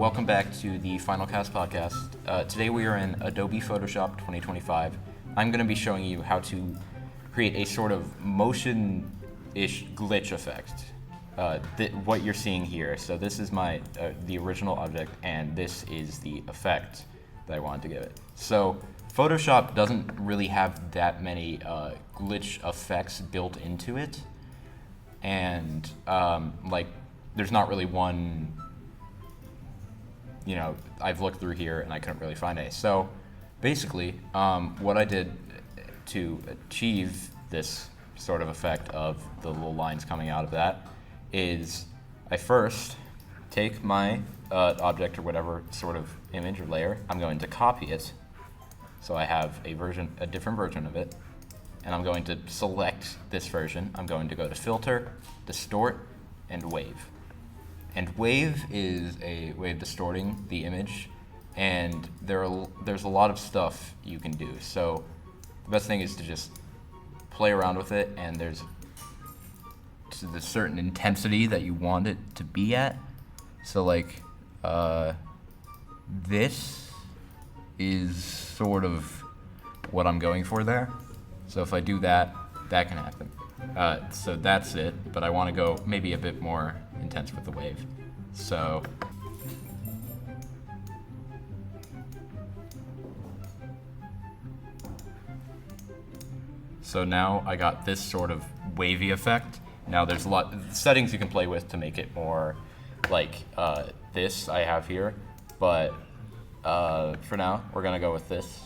Welcome back to the Final Cast podcast. Today we are in Adobe Photoshop 2025. I'm going to be showing you how to create a sort of motion-ish glitch effect. What you're seeing here. So this is my the original object, and this is the effect that I wanted to give it. So Photoshop doesn't really have that many glitch effects built into it, and there's not really one. I've looked through here and I couldn't really find any. So basically, what I did to achieve this sort of effect of the little lines coming out of that is I first take my object or whatever sort of image or layer. I'm going to copy it. So I have a different version of it, and I'm going to select this version. I'm going to go to Filter, Distort, and Wave. And Wave is a way of distorting the image, and there's a lot of stuff you can do. So the best thing is to just play around with it, and there's the certain intensity that you want it to be at. So this is sort of what I'm going for there. So if I do that, that can happen. So that's it, but I want to go maybe a bit more intense with the wave. So now I got this sort of wavy effect. Now there's a lot of settings you can play with to make it more like this I have here, but for now we're gonna go with this,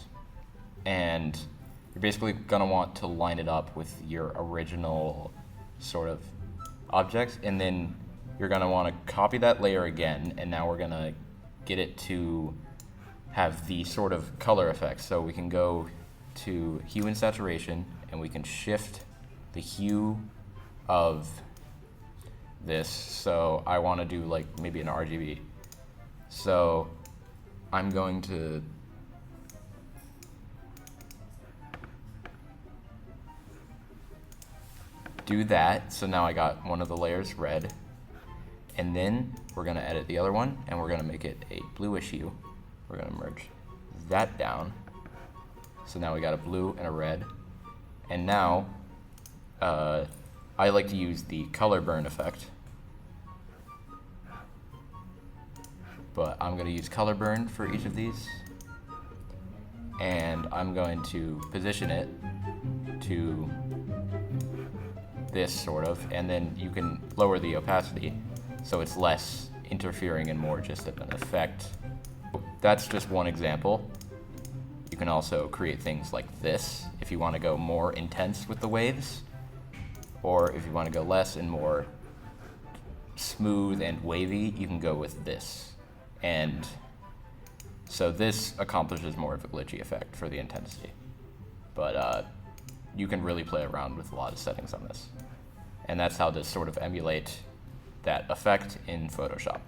and you're basically gonna want to line it up with your original sort of objects, and then you're gonna wanna copy that layer again, and now we're gonna get it to have the sort of color effect. So we can go to hue and saturation, and we can shift the hue of this. So I wanna do maybe an RGB. So I'm going to do that. So now I got one of the layers red, and then we're gonna edit the other one, and we're gonna make it a bluish hue. We're gonna merge that down. So now we got a blue and a red. And now I like to use the color burn effect, but I'm gonna use color burn for each of these, and I'm going to position it to this sort of, and then you can lower the opacity so it's less interfering and more just an effect. That's just one example. You can also create things like this if you want to go more intense with the waves, or if you want to go less and more smooth and wavy, you can go with this. And so this accomplishes more of a glitchy effect for the intensity, but you can really play around with a lot of settings on this. And that's how to sort of emulate that effect in Photoshop.